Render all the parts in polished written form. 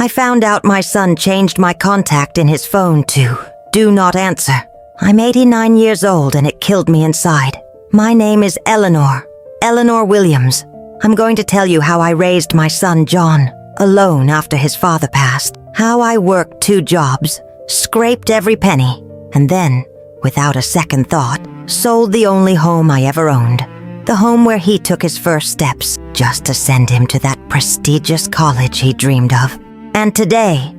I found out my son changed my contact in his phone to Do Not Answer. I'm 89 years old and it killed me inside. My name is Eleanor. Eleanor Williams. I'm going to tell you how I raised my son John, alone after his father passed. How I worked 2 jobs, scraped every penny, and then, without a second thought, sold the only home I ever owned. The home where he took his first steps, just to send him to that prestigious college he dreamed of. And today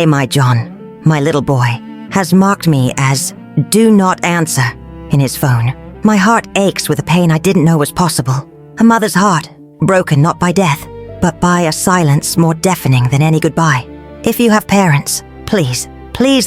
my John, my little boy, has marked me as Do Not Answer in his phone. My heart aches with a pain I didn't know was possible. A mother's heart, broken not by death, but by a silence more deafening than any goodbye. If you have parents, please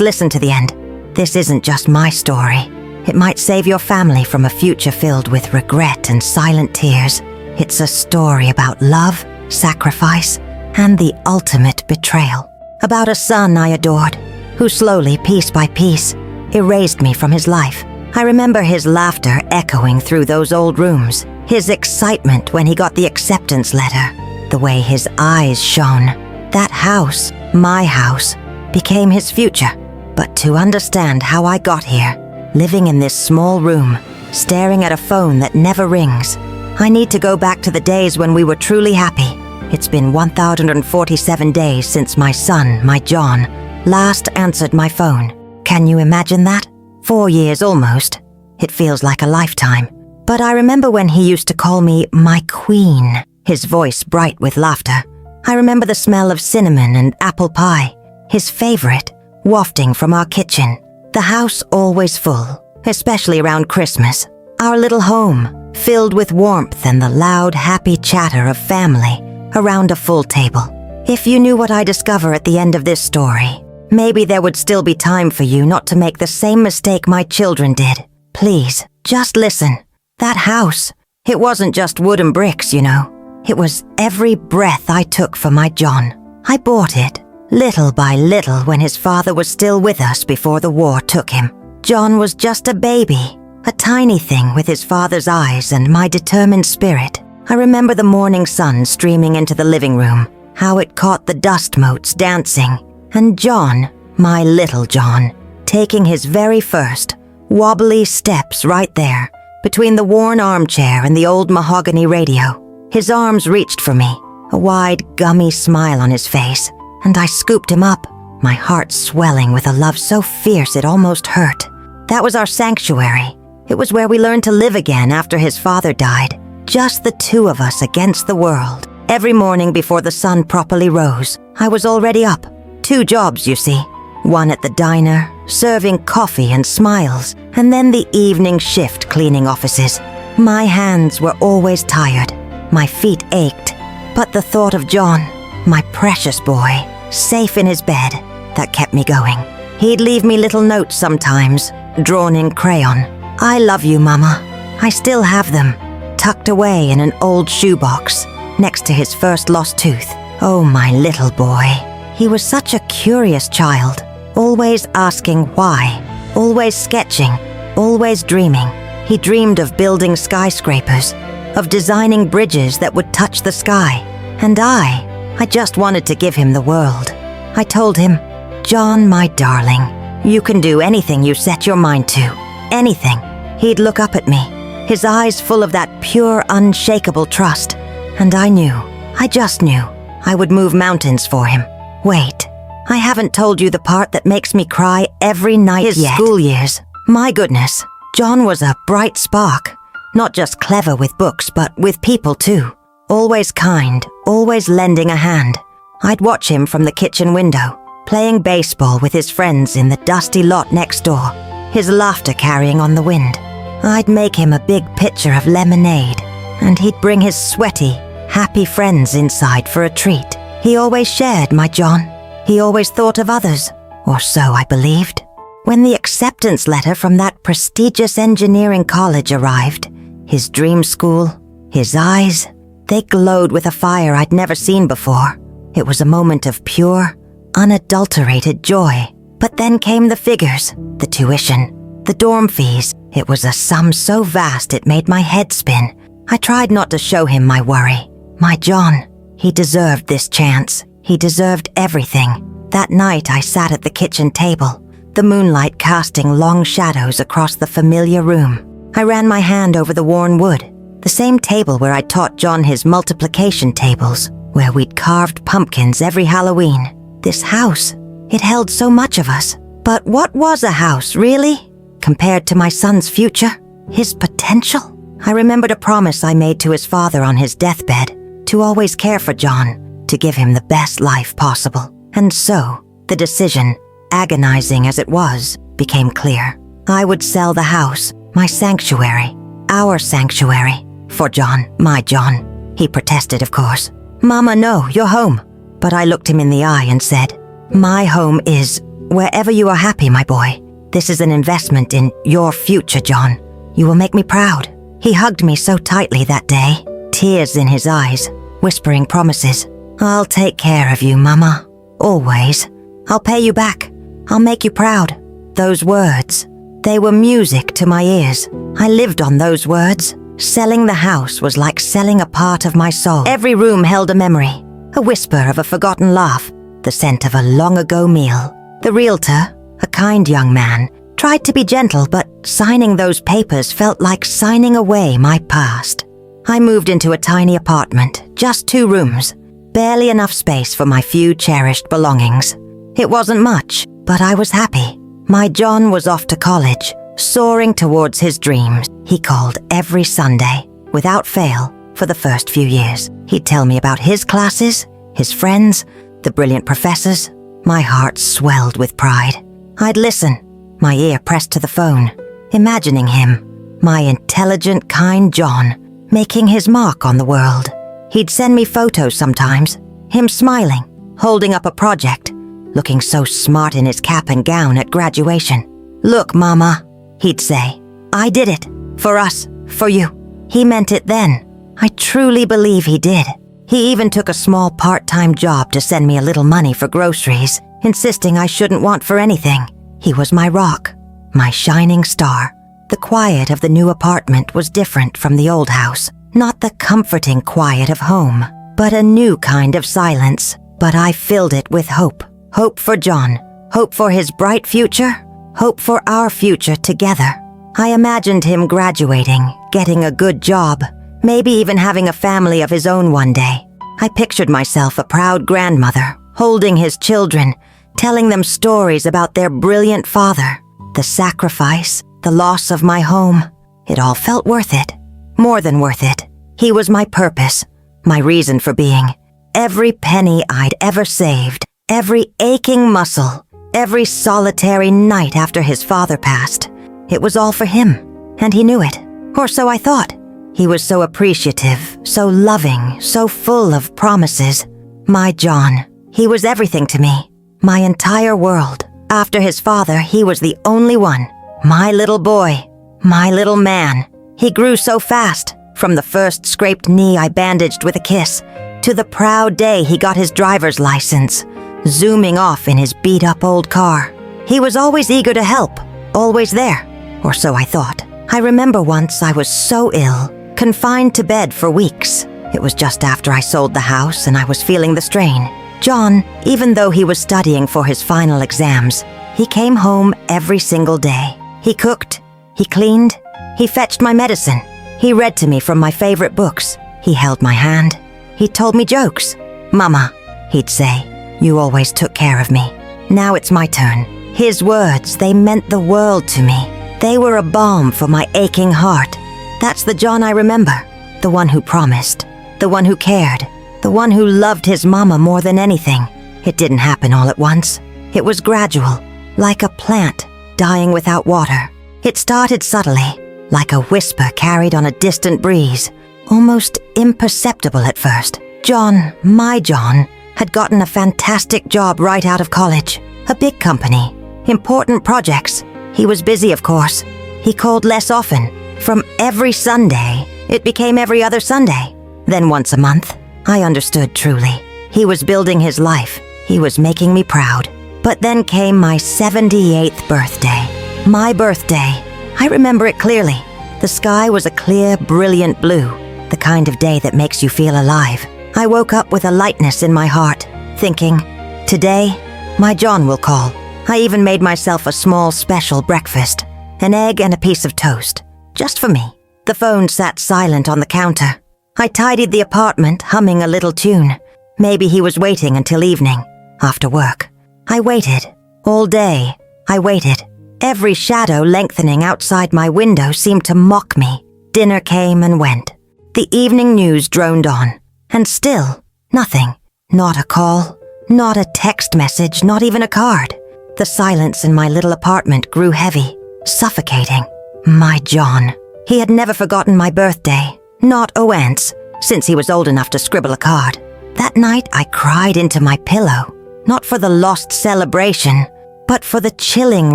listen to the end. This isn't just my story. It might save your family from a future filled with regret and silent tears. It's a story about love, sacrifice, and the ultimate betrayal. About a son I adored, who slowly, piece by piece, erased me from his life. I remember his laughter echoing through those old rooms, his excitement when he got the acceptance letter, the way his eyes shone. That house, my house, became his future. But to understand how I got here, living in this small room, staring at a phone that never rings, I need to go back to the days when we were truly happy. It's been 1,047 days since my son, my John, last answered my phone. Can you imagine that? 4 years almost. It feels like a lifetime. But I remember when he used to call me my queen, his voice bright with laughter. I remember the smell of cinnamon and apple pie, his favorite, wafting from our kitchen. The house always full, especially around Christmas. Our little home, filled with warmth and the loud, happy chatter of family around a full table. If you knew what I discover at the end of this story, maybe there would still be time for you not to make the same mistake my children did. Please, just listen. That house, it wasn't just wood and bricks, you know. It was every breath I took for my John. I bought it, little by little, when his father was still with us before the war took him. John was just a baby, a tiny thing with his father's eyes and my determined spirit. I remember the morning sun streaming into the living room, how it caught the dust motes dancing, and John, my little John, taking his very first wobbly steps right there, between the worn armchair and the old mahogany radio. His arms reached for me, a wide, gummy smile on his face, and I scooped him up, my heart swelling with a love so fierce it almost hurt. That was our sanctuary. It was where we learned to live again after his father died, just the 2 of us against the world. Every morning before the sun properly rose, I was already up. 2 jobs, you see. One at the diner, serving coffee and smiles, and then the evening shift cleaning offices. My hands were always tired. My feet ached. But the thought of John, my precious boy, safe in his bed, that kept me going. He'd leave me little notes sometimes, drawn in crayon. I love you, Mama. I still have them, tucked away in an old shoebox, next to his first lost tooth. Oh, my little boy. He was such a curious child, always asking why, always sketching, always dreaming. He dreamed of building skyscrapers, of designing bridges that would touch the sky. And I just wanted to give him the world. I told him, John, my darling, you can do anything you set your mind to. Anything. He'd look up at me, his eyes full of that pure, unshakable trust. And I just knew, I would move mountains for him. Wait, I haven't told you the part that makes me cry every night yet. His school years. My goodness, John was a bright spark. Not just clever with books, but with people too. Always kind, always lending a hand. I'd watch him from the kitchen window, playing baseball with his friends in the dusty lot next door, his laughter carrying on the wind. I'd make him a big pitcher of lemonade, and he'd bring his sweaty, happy friends inside for a treat. He always shared, my John. He always thought of others, or so I believed. When the acceptance letter from that prestigious engineering college arrived, his dream school, his eyes, they glowed with a fire I'd never seen before. It was a moment of pure, unadulterated joy. But then came the figures, the tuition, the dorm fees. It was a sum so vast it made my head spin. I tried not to show him my worry. My John, he deserved this chance. He deserved everything. That night I sat at the kitchen table, the moonlight casting long shadows across the familiar room. I ran my hand over the worn wood, the same table where I taught John his multiplication tables, where we'd carved pumpkins every Halloween. This house, it held so much of us. But what was a house, really? Compared to my son's future? His potential? I remembered a promise I made to his father on his deathbed, to always care for John, to give him the best life possible. And so, the decision, agonizing as it was, became clear. I would sell the house, my sanctuary, our sanctuary, for John, my John. He protested, of course. "Mama, no, you're home." But I looked him in the eye and said, "My home is wherever you are happy, my boy. This is an investment in your future, John. You will make me proud." He hugged me so tightly that day, tears in his eyes, whispering promises. "I'll take care of you, Mama. Always. I'll pay you back. I'll make you proud." Those words, they were music to my ears. I lived on those words. Selling the house was like selling a part of my soul. Every room held a memory, a whisper of a forgotten laugh, the scent of a long-ago meal. The realtor, a kind young man, tried to be gentle, but signing those papers felt like signing away my past. I moved into a tiny apartment, just 2 rooms, barely enough space for my few cherished belongings. It wasn't much, but I was happy. My John was off to college, soaring towards his dreams. He called every Sunday, without fail, for the first few years. He'd tell me about his classes, his friends, the brilliant professors. My heart swelled with pride. I'd listen, my ear pressed to the phone, imagining him, my intelligent, kind John, making his mark on the world. He'd send me photos sometimes, him smiling, holding up a project, looking so smart in his cap and gown at graduation. "Look, Mama," he'd say, "I did it. For us. For you." He meant it then. I truly believe he did. He even took a small part-time job to send me a little money for groceries, insisting I shouldn't want for anything. He was my rock, my shining star. The quiet of the new apartment was different from the old house. Not the comforting quiet of home, but a new kind of silence. But I filled it with hope. Hope for John. Hope for his bright future. Hope for our future together. I imagined him graduating, getting a good job, maybe even having a family of his own one day. I pictured myself a proud grandmother, holding his children, telling them stories about their brilliant father. The sacrifice, the loss of my home, it all felt worth it. More than worth it. He was my purpose, my reason for being. Every penny I'd ever saved, every aching muscle, every solitary night after his father passed, it was all for him, and he knew it, or so I thought. He was so appreciative, so loving, so full of promises. My John, he was everything to me, my entire world. After his father, he was the only one. My little boy, my little man. He grew so fast, from the first scraped knee I bandaged with a kiss, to the proud day he got his driver's license, zooming off in his beat-up old car. He was always eager to help, always there, or so I thought. I remember once I was so ill, confined to bed for weeks. It was just after I sold the house and I was feeling the strain. John, even though he was studying for his final exams, he came home every single day. He cooked, he cleaned, he fetched my medicine. He read to me from my favorite books. He held my hand. He told me jokes. "Mama," he'd say, "you always took care of me. Now it's my turn." His words, they meant the world to me. They were a balm for my aching heart. That's the John I remember. The one who promised. The one who cared. The one who loved his mama more than anything. It didn't happen all at once. It was gradual, like a plant dying without water. It started subtly, like a whisper carried on a distant breeze, almost imperceptible at first. John, my John, had gotten a fantastic job right out of college. A big company, important projects. He was busy, of course. He called less often. From every Sunday, it became every other Sunday. Then once a month. I understood truly. He was building his life. He was making me proud. But then came my 78th birthday. My birthday. I remember it clearly. The sky was a clear, brilliant blue, the kind of day that makes you feel alive. I woke up with a lightness in my heart, thinking, today, my John will call. I even made myself a small special breakfast, an egg and a piece of toast, just for me. The phone sat silent on the counter. I tidied the apartment, humming a little tune. Maybe he was waiting until evening, after work. I waited. All day, I waited. Every shadow lengthening outside my window seemed to mock me. Dinner came and went. The evening news droned on. And still, nothing. Not a call, not a text message, not even a card. The silence in my little apartment grew heavy, suffocating. My John. He had never forgotten my birthday, not once, since he was old enough to scribble a card. That night I cried into my pillow, not for the lost celebration, but for the chilling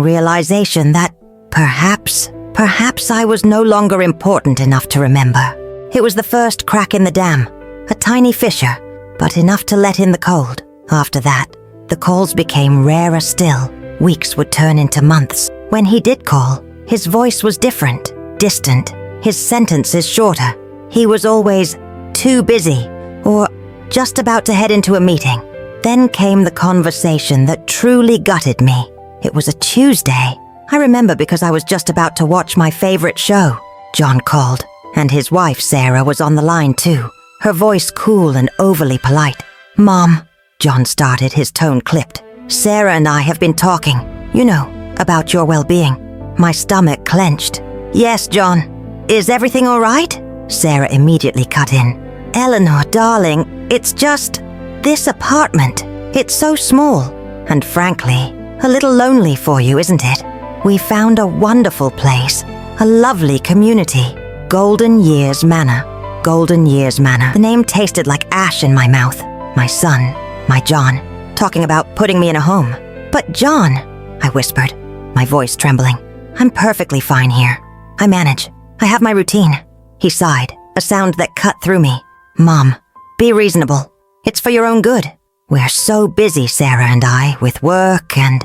realization that perhaps I was no longer important enough to remember. It was the first crack in the dam, a tiny fissure, but enough to let in the cold. After that, the calls became rarer still. Weeks would turn into months. When he did call, his voice was different, distant, his sentences shorter. He was always too busy or just about to head into a meeting. Then came the conversation that truly gutted me. It was a Tuesday. I remember because I was just about to watch my favorite show. John called, and his wife Sarah was on the line too, her voice cool and overly polite. "Mom," John started, his tone clipped. "Sarah and I have been talking, about your well-being." My stomach clenched. "Yes, John. Is everything all right?" Sarah immediately cut in. "Eleanor, darling, it's just this apartment. It's so small, and frankly, a little lonely for you, isn't it? We found a wonderful place, a lovely community. Golden Years Manor. Golden Years Manor." The name tasted like ash in my mouth. My son, my John, talking about putting me in a home. "But John," I whispered, my voice trembling, "I'm perfectly fine here. I manage. I have my routine." He sighed, a sound that cut through me. "Mom, be reasonable. It's for your own good. We're so busy, Sarah and I, with work and,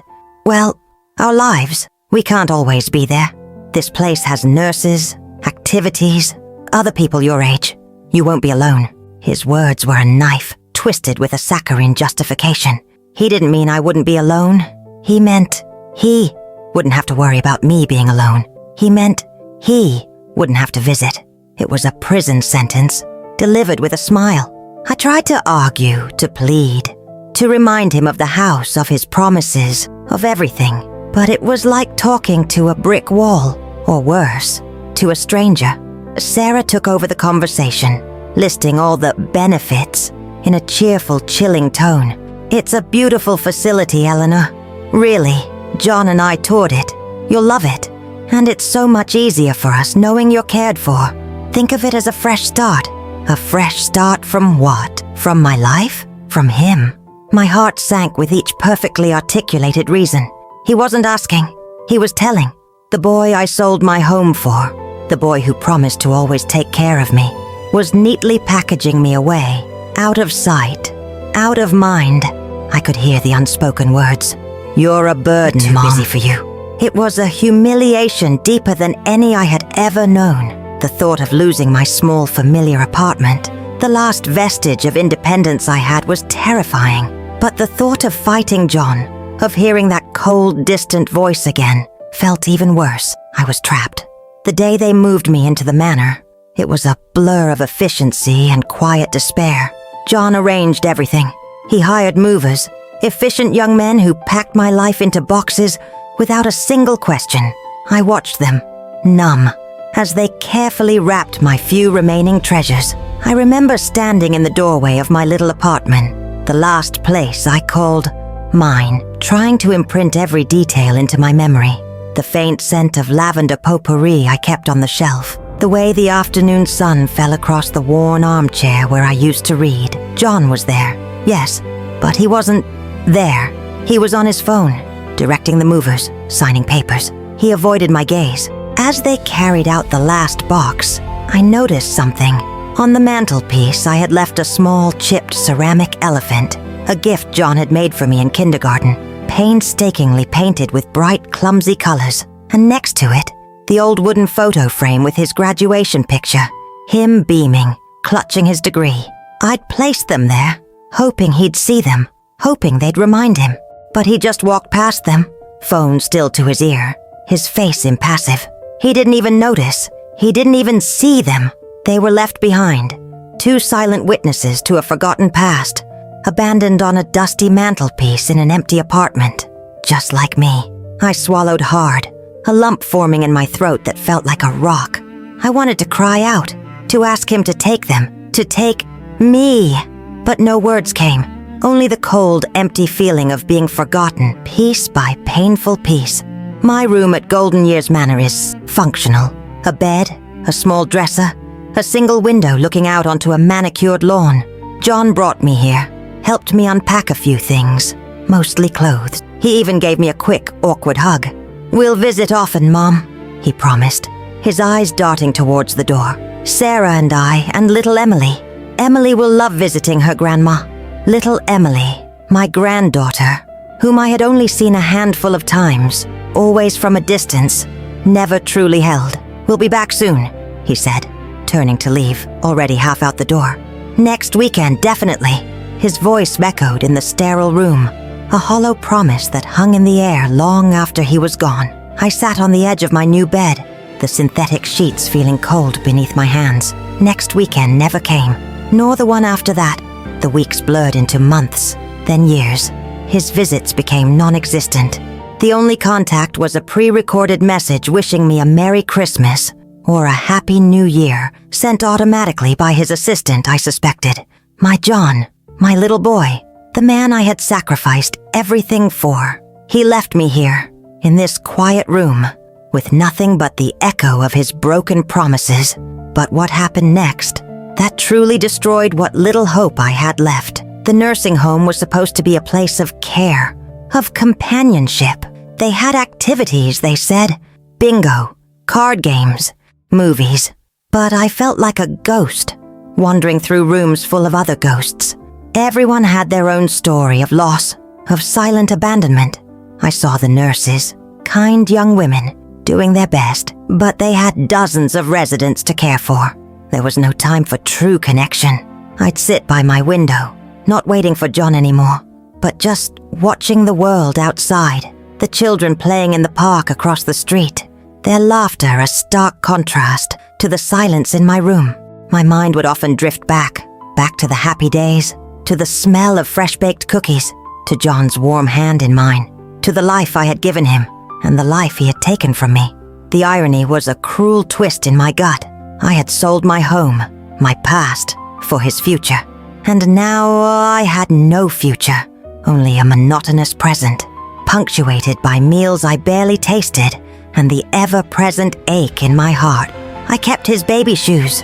our lives. We can't always be there. This place has nurses, activities, other people your age. You won't be alone." His words were a knife, twisted with a saccharine justification. He didn't mean I wouldn't be alone. He meant he wouldn't have to worry about me being alone. He meant he wouldn't have to visit. It was a prison sentence, delivered with a smile. I tried to argue, to plead, to remind him of the house, of his promises, of everything. But it was like talking to a brick wall, or worse, to a stranger. Sarah took over the conversation, listing all the benefits in a cheerful, chilling tone. "It's a beautiful facility, Eleanor. Really, John and I toured it. You'll love it. And it's so much easier for us knowing you're cared for. Think of it as a fresh start." A fresh start from what? From my life? From him? My heart sank with each perfectly articulated reason. He wasn't asking. He was telling. The boy I sold my home for, the boy who promised to always take care of me, was neatly packaging me away, out of sight, out of mind. I could hear the unspoken words. "You're a burden, Mom. Too busy for you." It was a humiliation deeper than any I had ever known. The thought of losing my small, familiar apartment, the last vestige of independence I had, was terrifying. But the thought of fighting John, of hearing that cold, distant voice again, felt even worse. I was trapped. The day they moved me into the manor, it was a blur of efficiency and quiet despair. John arranged everything. He hired movers, efficient young men who packed my life into boxes without a single question. I watched them, numb, as they carefully wrapped my few remaining treasures. I remember standing in the doorway of my little apartment, the last place I called mine, trying to imprint every detail into my memory. The faint scent of lavender potpourri I kept on the shelf, the way the afternoon sun fell across the worn armchair where I used to read. John was there, yes, but he wasn't there. He was on his phone, directing the movers, signing papers. He avoided my gaze. As they carried out the last box, I noticed something. On the mantelpiece, I had left a small, chipped ceramic elephant, a gift John had made for me in kindergarten, painstakingly painted with bright, clumsy colors. And next to it, the old wooden photo frame with his graduation picture, him beaming, clutching his degree. I'd placed them there, hoping he'd see them. hoping they'd remind him. But he just walked past them, phone still to his ear, his face impassive. He didn't even notice. He didn't even see them. They were left behind, two silent witnesses to a forgotten past, abandoned on a dusty mantelpiece in an empty apartment. Just like me. I swallowed hard, a lump forming in my throat that felt like a rock. I wanted to cry out, to ask him to take them, to take me. But no words came, only the cold, empty feeling of being forgotten piece by painful piece. My room at Golden Years Manor is functional. A bed, a small dresser, a single window looking out onto a manicured lawn. John brought me here, helped me unpack a few things, mostly clothes. He even gave me a quick, awkward hug. "We'll visit often, Mom," he promised, his eyes darting towards the door. "Sarah and I, and little Emily. Emily will love visiting her grandma." Little Emily, my granddaughter, whom I had only seen a handful of times, always from a distance, never truly held. "We'll be back soon," he said, turning to leave, already half out the door. "Next weekend, definitely." His voice echoed in the sterile room, a hollow promise that hung in the air long after he was gone. I sat on the edge of my new bed, the synthetic sheets feeling cold beneath my hands. Next weekend never came, nor the one after that. The weeks blurred into months, then years. His visits became non-existent. The only contact was a pre-recorded message wishing me a Merry Christmas or a Happy New Year, sent automatically by his assistant, I suspected. My John, my little boy, the man I had sacrificed everything for. He left me here, in this quiet room, with nothing but the echo of his broken promises. But what happened next? That truly destroyed what little hope I had left. The nursing home was supposed to be a place of care, of companionship. They had activities, they said. Bingo, card games, movies. But I felt like a ghost, wandering through rooms full of other ghosts. Everyone had their own story of loss, of silent abandonment. I saw the nurses, kind young women, doing their best, but they had dozens of residents to care for. There was no time for true connection. I'd sit by my window, not waiting for John anymore, but just watching the world outside, the children playing in the park across the street, their laughter a stark contrast to the silence in my room. My mind would often drift back to the happy days, to the smell of fresh-baked cookies, to John's warm hand in mine, to the life I had given him and the life he had taken from me. The irony was a cruel twist in my gut. I had sold my home, my past, for his future. And now I had no future, only a monotonous present, punctuated by meals I barely tasted and the ever-present ache in my heart. I kept his baby shoes,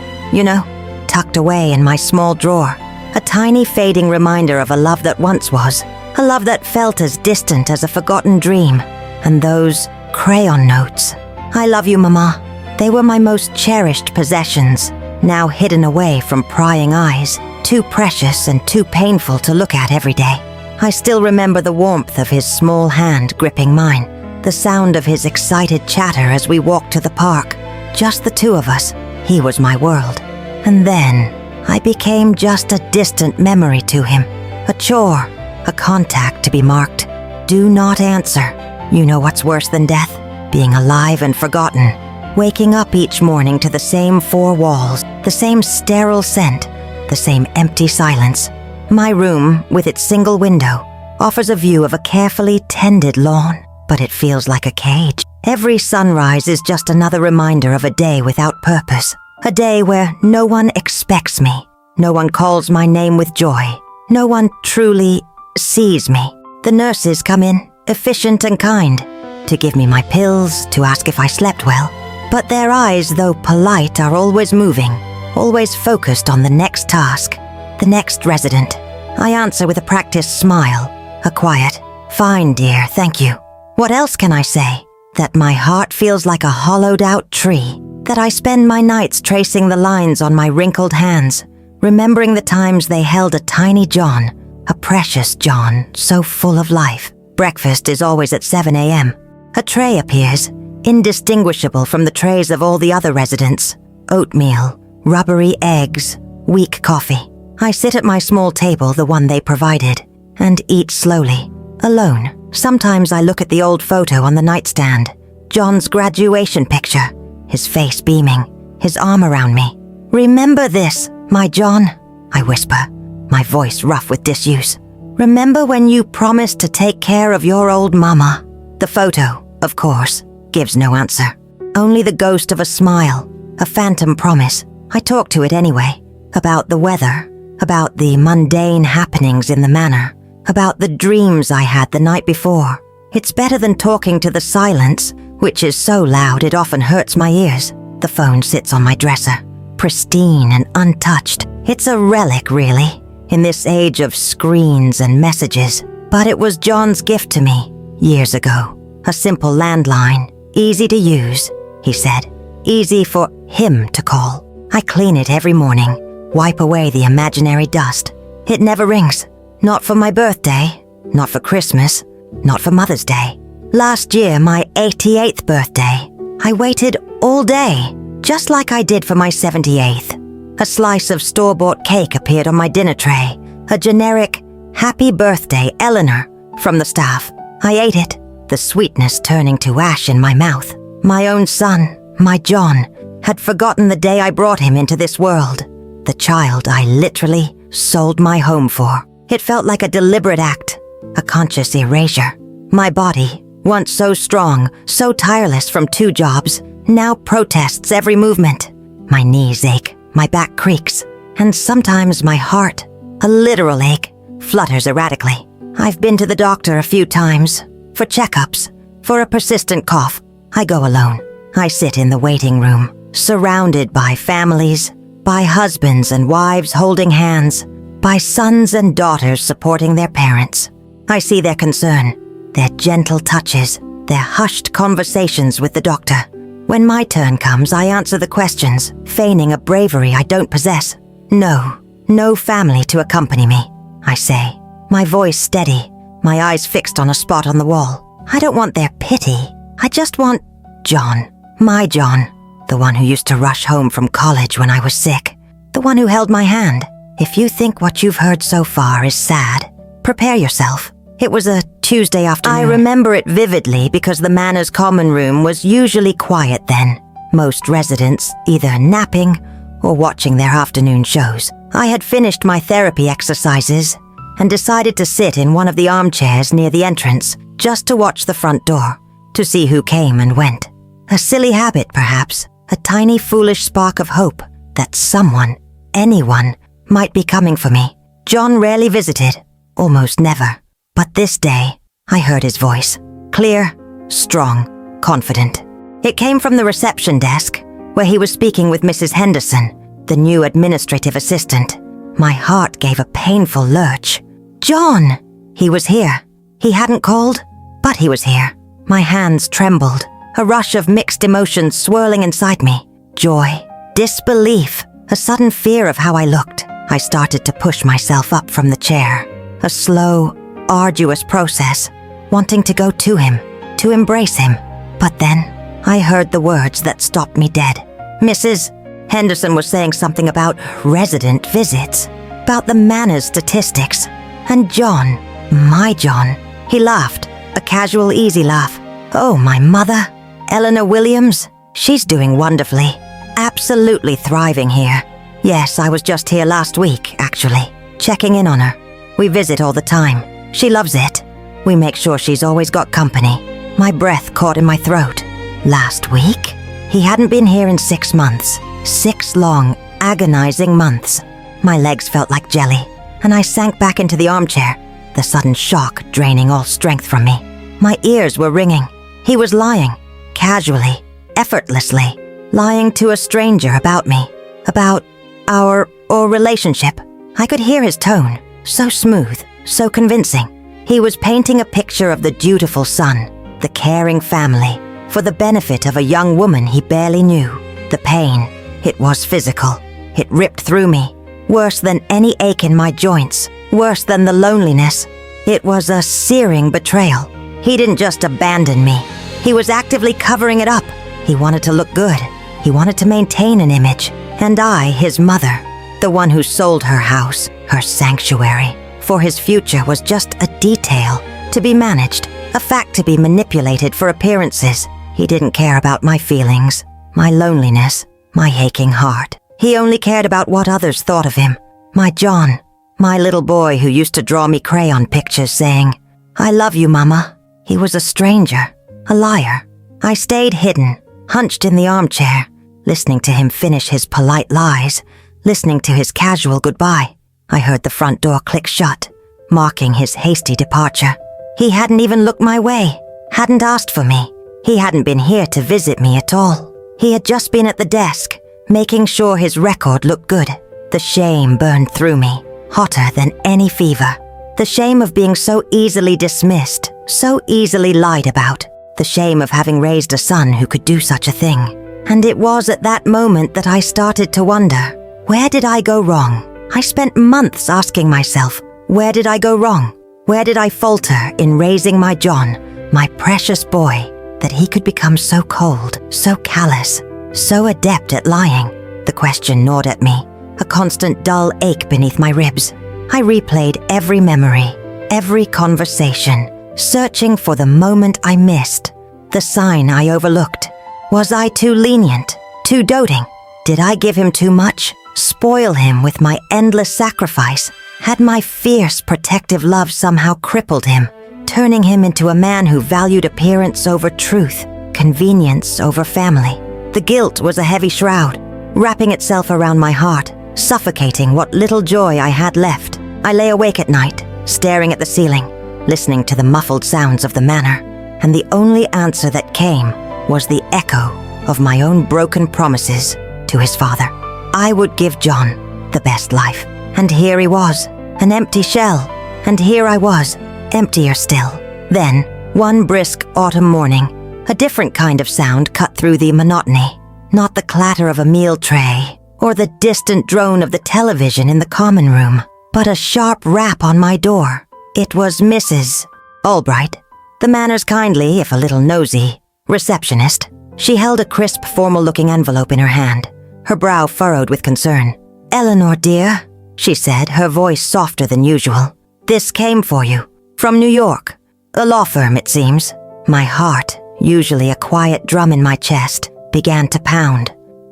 tucked away in my small drawer. A tiny fading reminder of a love that once was, a love that felt as distant as a forgotten dream. And those crayon notes. "I love you, Mama." They were my most cherished possessions, now hidden away from prying eyes, too precious and too painful to look at every day. I still remember the warmth of his small hand gripping mine, the sound of his excited chatter as we walked to the park. Just the two of us. He was my world. And then I became just a distant memory to him, a chore, a contact to be marked. Do not answer. You know what's worse than death? Being alive and forgotten. Waking up each morning to the same four walls, the same sterile scent, the same empty silence. My room, with its single window, offers a view of a carefully tended lawn, but it feels like a cage. Every sunrise is just another reminder of a day without purpose. A day where no one expects me. No one calls my name with joy. No one truly sees me. The nurses come in, efficient and kind, to give me my pills, to ask if I slept well. But their eyes, though polite, are always moving, always focused on the next task, the next resident. I answer with a practiced smile, a quiet, "Fine, dear, thank you." What else can I say? That my heart feels like a hollowed-out tree, that I spend my nights tracing the lines on my wrinkled hands, remembering the times they held a tiny John, a precious John, so full of life. Breakfast is always at 7 a.m. A tray appears, indistinguishable from the trays of all the other residents. Oatmeal, rubbery eggs, weak coffee. I sit at my small table, the one they provided. and eat slowly, alone. Sometimes I look at the old photo on the nightstand, John's graduation picture, his face beaming, his arm around me. "Remember this, my John," I whisper, my voice rough with disuse. "Remember when you promised to take care of your old mama?" The photo, of course, gives no answer. Only the ghost of a smile, a phantom promise. I talk to it anyway, about the weather, about the mundane happenings in the manor, about the dreams I had the night before. It's better than talking to the silence, which is so loud it often hurts my ears. The phone sits on my dresser, pristine and untouched. It's a relic, really, in this age of screens and messages. But it was John's gift to me, years ago. A simple landline, easy to use, he said. Easy for him to call. I clean it every morning, wipe away the imaginary dust. It never rings. Not for my birthday, not for Christmas, not for Mother's Day. Last year, my 88th birthday, I waited all day, just like I did for my 78th. A slice of store-bought cake appeared on my dinner tray, a generic, "Happy Birthday, Eleanor," from the staff. I ate it, the sweetness turning to ash in my mouth. My own son, my John, had forgotten the day I brought him into this world. The child I literally sold my home for. It felt like a deliberate act, a conscious erasure. My body, once so strong, so tireless from 2 jobs, now protests every movement. My knees ache, my back creaks, and sometimes my heart, a literal ache, flutters erratically. I've been to the doctor a few times, for checkups, for a persistent cough. I go alone. I sit in the waiting room, surrounded by families, by husbands and wives holding hands, by sons and daughters supporting their parents. I see their concern, their gentle touches, their hushed conversations with the doctor. When my turn comes, I answer the questions, feigning a bravery I don't possess. No family to accompany me, I say, my voice steady, my eyes fixed on a spot on the wall. I don't want their pity. I just want John, my John, the one who used to rush home from college when I was sick, the one who held my hand. If you think what you've heard so far is sad, prepare yourself. It was a Tuesday afternoon. I remember it vividly because the Manor's common room was usually quiet then, most residents either napping or watching their afternoon shows. I had finished my therapy exercises and decided to sit in one of the armchairs near the entrance just to watch the front door, to see who came and went. A silly habit, perhaps, a tiny foolish spark of hope that someone, anyone, might be coming for me. John rarely visited, almost never. But this day, I heard his voice. Clear, strong, confident. It came from the reception desk, where he was speaking with Mrs. Henderson, the new administrative assistant. My heart gave a painful lurch. John! He was here. He hadn't called, but he was here. My hands trembled, a rush of mixed emotions swirling inside me. Joy, disbelief, a sudden fear of how I looked. I started to push myself up from the chair. A slow, arduous process, wanting to go to him, to embrace him. But then, I heard the words that stopped me dead. Mrs. Henderson was saying something about resident visits, about the Manor's statistics. And John, my John, he laughed, a casual, easy laugh. Oh, my mother, Eleanor Williams, she's doing wonderfully, absolutely thriving here. Yes, I was just here last week, actually, checking in on her. We visit all the time. She loves it. We make sure she's always got company. My breath caught in my throat. Last week? He hadn't been here in 6 months. 6 long, agonizing months. My legs felt like jelly, and I sank back into the armchair, the sudden shock draining all strength from me. My ears were ringing. He was lying, casually, effortlessly, lying to a stranger about me, about our relationship. I could hear his tone, so smooth, so convincing. He was painting a picture of the dutiful son, the caring family, for the benefit of a young woman he barely knew. The pain, it was physical. It ripped through me, worse than any ache in my joints, worse than the loneliness. It was a searing betrayal. He didn't just abandon me. He was actively covering it up. He wanted to look good. He wanted to maintain an image. And I, his mother, the one who sold her house, her sanctuary, for his future was just a detail to be managed, a fact to be manipulated for appearances. He didn't care about my feelings, my loneliness, my aching heart. He only cared about what others thought of him. My John, my little boy who used to draw me crayon pictures saying, "I love you, Mama." He was a stranger, a liar. I stayed hidden, hunched in the armchair, listening to him finish his polite lies, listening to his casual goodbye. I heard the front door click shut, marking his hasty departure. He hadn't even looked my way, hadn't asked for me. He hadn't been here to visit me at all. He had just been at the desk, making sure his record looked good. The shame burned through me, hotter than any fever. The shame of being so easily dismissed, so easily lied about. The shame of having raised a son who could do such a thing. And it was at that moment that I started to wonder, where did I go wrong? I spent months asking myself, where did I go wrong? Where did I falter in raising my John, my precious boy, that he could become so cold, so callous, so adept at lying? The question gnawed at me, a constant dull ache beneath my ribs. I replayed every memory, every conversation, searching for the moment I missed, the sign I overlooked. Was I too lenient, too doting? Did I give him too much, spoil him with my endless sacrifice? Had my fierce, protective love somehow crippled him, turning him into a man who valued appearance over truth, convenience over family? The guilt was a heavy shroud, wrapping itself around my heart, suffocating what little joy I had left. I lay awake at night, staring at the ceiling, listening to the muffled sounds of the manor, and the only answer that came was the echo of my own broken promises to his father. I would give John the best life, and here he was, an empty shell, and here I was, emptier still. Then, one brisk autumn morning, a different kind of sound cut through the monotony, not the clatter of a meal tray, or the distant drone of the television in the common room, but a sharp rap on my door. It was Mrs. Albright, the Manor's kindly, if a little nosy, receptionist. She held a crisp, formal-looking envelope in her hand, her brow furrowed with concern. "Eleanor, dear," she said, her voice softer than usual. "This came for you. From New York. A law firm, it seems." My heart, usually a quiet drum in my chest, began to pound.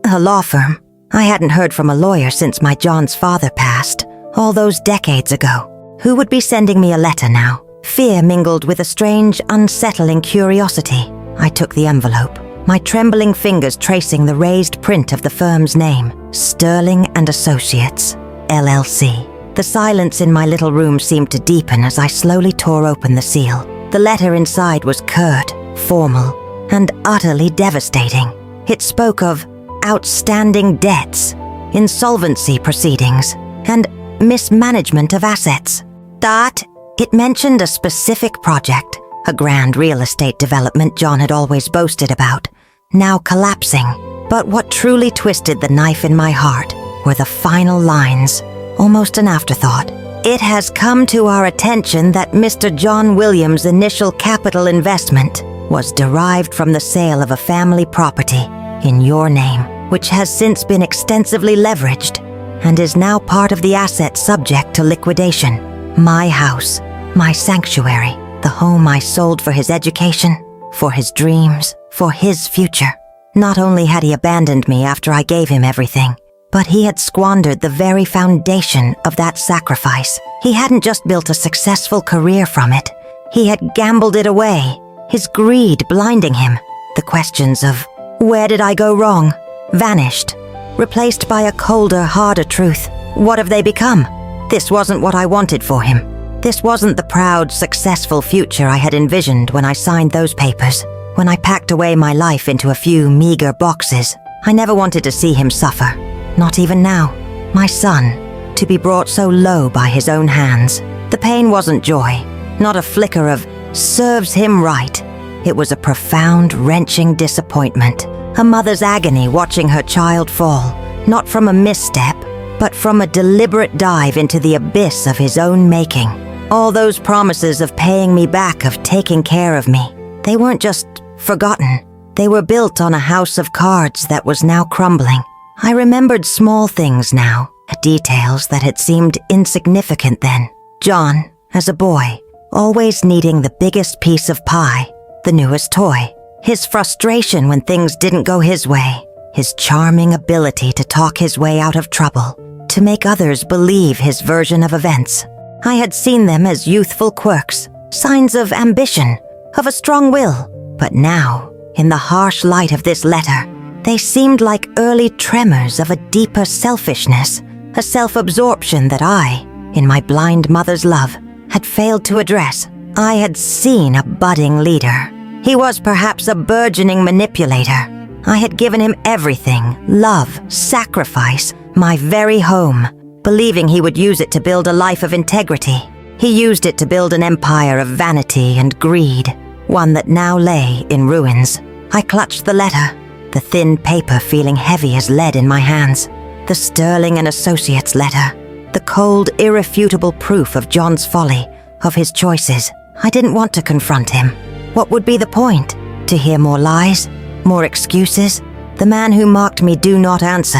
A law firm? I hadn't heard from a lawyer since my John's father passed, all those decades ago. Who would be sending me a letter now? Fear mingled with a strange, unsettling curiosity. I took the envelope, my trembling fingers tracing the raised print of the firm's name, Sterling and Associates, LLC. The silence in my little room seemed to deepen as I slowly tore open the seal. The letter inside was curt, formal, and utterly devastating. It spoke of outstanding debts, insolvency proceedings, and mismanagement of assets. That it mentioned a specific project, a grand real estate development John had always boasted about, now collapsing. But what truly twisted the knife in my heart were the final lines, almost an afterthought. "It has come to our attention that Mr. John Williams' initial capital investment was derived from the sale of a family property in your name, which has since been extensively leveraged and is now part of the asset subject to liquidation. My house, my sanctuary, the home I sold for his education, for his dreams, for his future. Not only had he abandoned me after I gave him everything, but he had squandered the very foundation of that sacrifice. He hadn't just built a successful career from it, he had gambled it away, his greed blinding him. The questions of, where did I go wrong, vanished, replaced by a colder, harder truth. What have they become? This wasn't what I wanted for him. This wasn't the proud, successful future I had envisioned when I signed those papers, when I packed away my life into a few meager boxes. I never wanted to see him suffer, not even now. My son, to be brought so low by his own hands. The pain wasn't joy, not a flicker of, serves him right. It was a profound, wrenching disappointment, a mother's agony watching her child fall, not from a misstep, but from a deliberate dive into the abyss of his own making. All those promises of paying me back, of taking care of me, they weren't just forgotten. They were built on a house of cards that was now crumbling. I remembered small things now, details that had seemed insignificant then. John, as a boy, always needing the biggest piece of pie, the newest toy, his frustration when things didn't go his way, his charming ability to talk his way out of trouble, to make others believe his version of events. I had seen them as youthful quirks, signs of ambition, of a strong will, but now, in the harsh light of this letter, they seemed like early tremors of a deeper selfishness, a self-absorption that I, in my blind mother's love, had failed to address. I had seen a budding leader. He was perhaps a burgeoning manipulator. I had given him everything, love, sacrifice, my very home, believing he would use it to build a life of integrity. He used it to build an empire of vanity and greed, one that now lay in ruins. I clutched the letter, the thin paper feeling heavy as lead in my hands. The Sterling and Associates letter, the cold, irrefutable proof of John's folly, of his choices. I didn't want to confront him. What would be the point? To hear more lies? More excuses? The man who marked me do not answer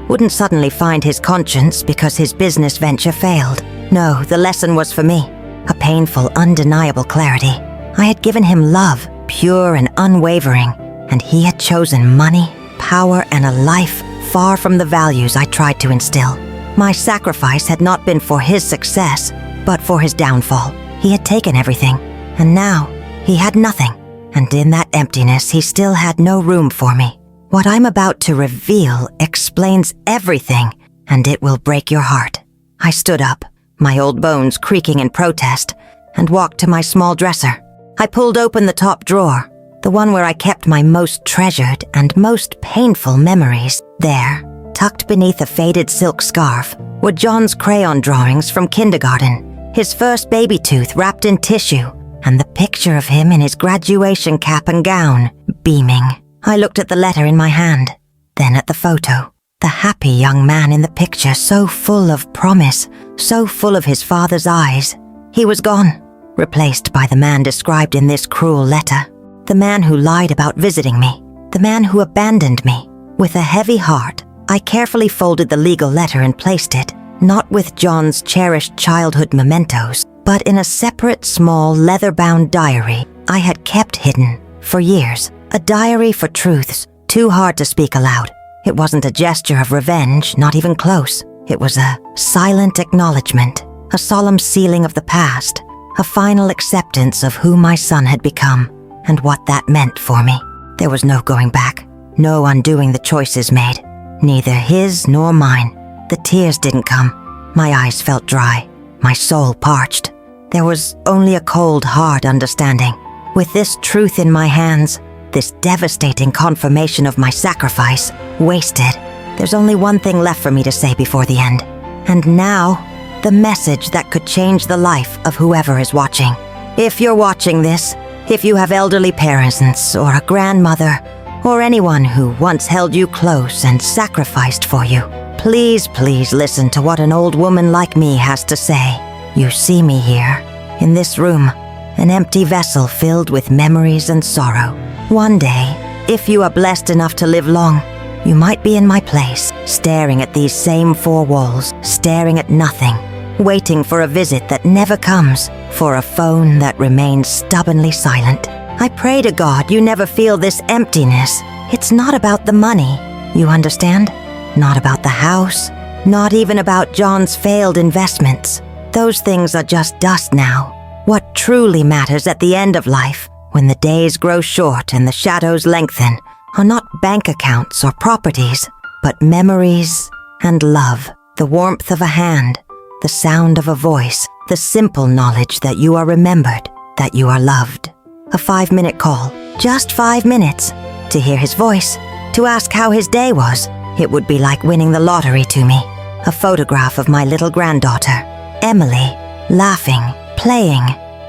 wouldn't suddenly find his conscience because his business venture failed. No, the lesson was for me. A painful, undeniable clarity. I had given him love, pure and unwavering, and he had chosen money, power, and a life far from the values I tried to instill. My sacrifice had not been for his success, but for his downfall. He had taken everything, and now he had nothing. And in that emptiness, he still had no room for me. What I'm about to reveal explains everything, and it will break your heart. I stood up, my old bones creaking in protest, and walked to my small dresser. I pulled open the top drawer, the one where I kept my most treasured and most painful memories. There, tucked beneath a faded silk scarf, were John's crayon drawings from kindergarten, his first baby tooth wrapped in tissue, and the picture of him in his graduation cap and gown, beaming. I looked at the letter in my hand, then at the photo. The happy young man in the picture, so full of promise, so full of his father's eyes. He was gone, replaced by the man described in this cruel letter. The man who lied about visiting me. The man who abandoned me. With a heavy heart, I carefully folded the legal letter and placed it, not with John's cherished childhood mementos, but in a separate small leather-bound diary I had kept hidden for years. A diary for truths, too hard to speak aloud. It wasn't a gesture of revenge, not even close. It was a silent acknowledgement, a solemn sealing of the past, a final acceptance of who my son had become and what that meant for me. There was no going back, no undoing the choices made, neither his nor mine. The tears didn't come. My eyes felt dry, my soul parched. There was only a cold, hard understanding. With this truth in my hands, this devastating confirmation of my sacrifice, wasted, there's only one thing left for me to say before the end. And now, the message that could change the life of whoever is watching. If you're watching this, if you have elderly parents or a grandmother, or anyone who once held you close and sacrificed for you, please, please listen to what an old woman like me has to say. You see me here, in this room, an empty vessel filled with memories and sorrow. One day, if you are blessed enough to live long, you might be in my place, staring at these same four walls, staring at nothing, waiting for a visit that never comes, for a phone that remains stubbornly silent. I pray to God you never feel this emptiness. It's not about the money, you understand? Not about the house, not even about John's failed investments. Those things are just dust now. What truly matters at the end of life, when the days grow short and the shadows lengthen, are not bank accounts or properties, but memories and love, the warmth of a hand, the sound of a voice, the simple knowledge that you are remembered, that you are loved. A 5-minute call, just 5 minutes, to hear his voice, to ask how his day was. It would be like winning the lottery to me. A photograph of my little granddaughter, Emily, laughing, playing,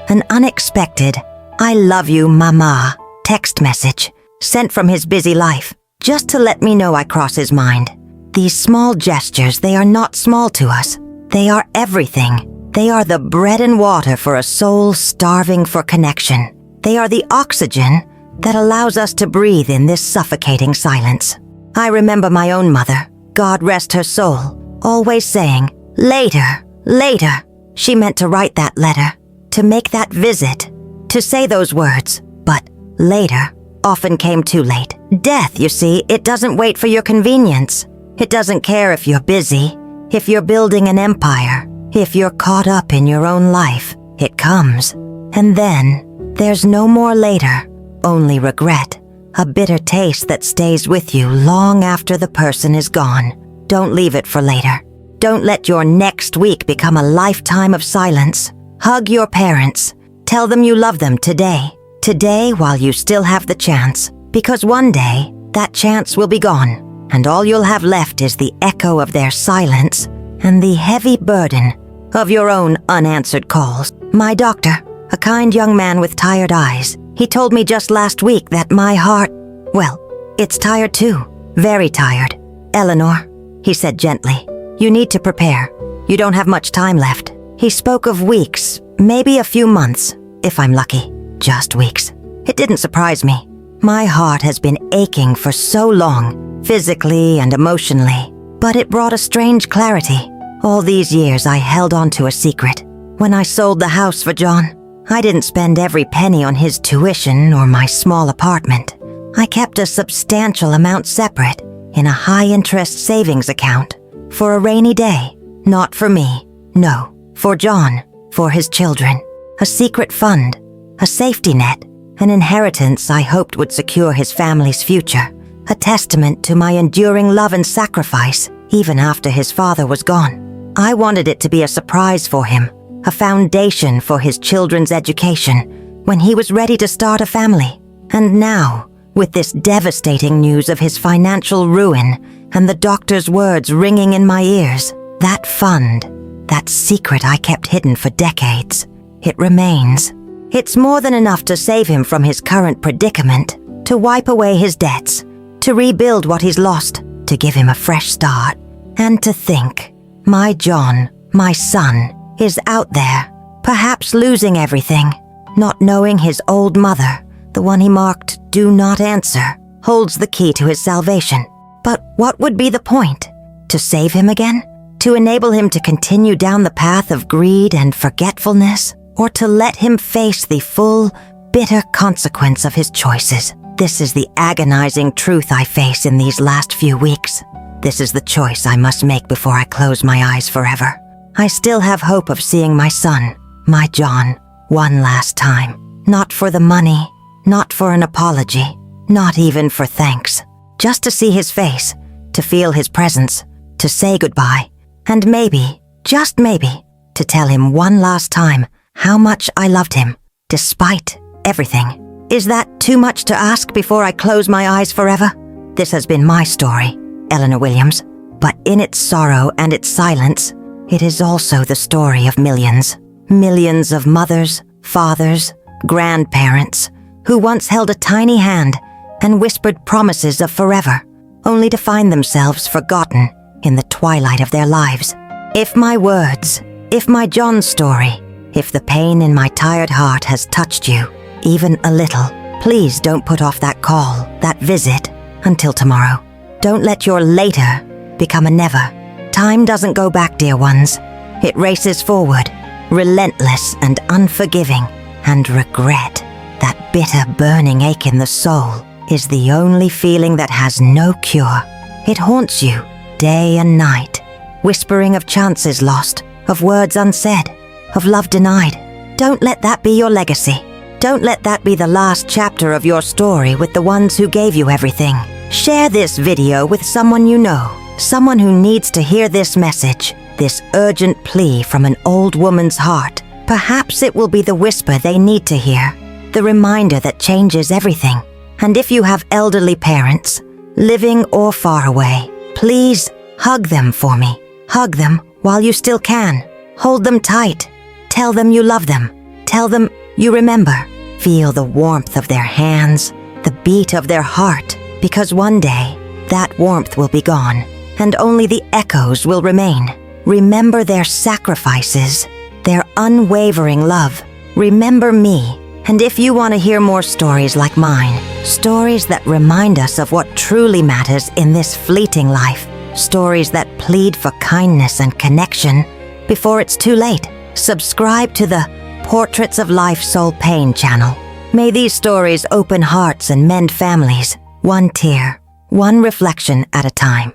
an unexpected, "I love you, Mama," text message, sent from his busy life, just to let me know I cross his mind. These small gestures, they are not small to us. They are everything. They are the bread and water for a soul starving for connection. They are the oxygen that allows us to breathe in this suffocating silence. I remember my own mother, God rest her soul, always saying, "Later, later." She meant to write that letter, to make that visit, to say those words, but later often came too late. Death, you see, it doesn't wait for your convenience. It doesn't care if you're busy, if you're building an empire, if you're caught up in your own life. It comes. And then, there's no more later, only regret, a bitter taste that stays with you long after the person is gone. Don't leave it for later. Don't let your next week become a lifetime of silence. Hug your parents. Tell them you love them today. Today while you still have the chance. Because one day, that chance will be gone, and all you'll have left is the echo of their silence and the heavy burden of your own unanswered calls. My doctor, a kind young man with tired eyes, he told me just last week that my heart, well, it's tired too. Very tired. Eleanor, he said gently, you need to prepare. You don't have much time left. He spoke of weeks, maybe a few months, if I'm lucky. Just weeks. It didn't surprise me. My heart has been aching for so long, physically and emotionally, but it brought a strange clarity. All these years I held on to a secret. When I sold the house for John, I didn't spend every penny on his tuition or my small apartment. I kept a substantial amount separate in a high-interest savings account for a rainy day. Not for me, no, for John, for his children. A secret fund, a safety net, an inheritance I hoped would secure his family's future, a testament to my enduring love and sacrifice even after his father was gone. I wanted it to be a surprise for him, a foundation for his children's education when he was ready to start a family. And now, with this devastating news of his financial ruin and the doctor's words ringing in my ears, that fund, that secret I kept hidden for decades, it remains. It's more than enough to save him from his current predicament, to wipe away his debts, to rebuild what he's lost, to give him a fresh start. And to think, my John, my son, is out there, perhaps losing everything, not knowing his old mother, the one he marked "Do Not Answer," holds the key to his salvation. But what would be the point? To save him again? To enable him to continue down the path of greed and forgetfulness? Or to let him face the full, bitter consequence of his choices? This is the agonizing truth I face in these last few weeks. This is the choice I must make before I close my eyes forever. I still have hope of seeing my son, my John, one last time. Not for the money, not for an apology, not even for thanks. Just to see his face, to feel his presence, to say goodbye, and maybe, just maybe, to tell him one last time how much I loved him, despite everything. Is that too much to ask before I close my eyes forever? This has been my story, Eleanor Williams, but in its sorrow and its silence, it is also the story of millions. Millions of mothers, fathers, grandparents, who once held a tiny hand and whispered promises of forever, only to find themselves forgotten in the twilight of their lives. If my words, if my John story, if the pain in my tired heart has touched you, even a little, please don't put off that call, that visit, until tomorrow. Don't let your later become a never. Time doesn't go back, dear ones. It races forward, relentless and unforgiving, and regret, that bitter burning ache in the soul, is the only feeling that has no cure. It haunts you, day and night, whispering of chances lost, of words unsaid, of love denied. Don't let that be your legacy. Don't let that be the last chapter of your story with the ones who gave you everything. Share this video with someone you know, someone who needs to hear this message, this urgent plea from an old woman's heart. Perhaps it will be the whisper they need to hear, the reminder that changes everything. And if you have elderly parents, living or far away, please hug them for me. Hug them while you still can. Hold them tight. Tell them you love them. Tell them you remember. Feel the warmth of their hands, the beat of their heart, because one day that warmth will be gone, and only the echoes will remain. Remember their sacrifices, their unwavering love. Remember me. And if you want to hear more stories like mine, stories that remind us of what truly matters in this fleeting life, stories that plead for kindness and connection before it's too late, subscribe to the Portraits of Life Soul Pain channel. May these stories open hearts and mend families, one tear, one reflection at a time.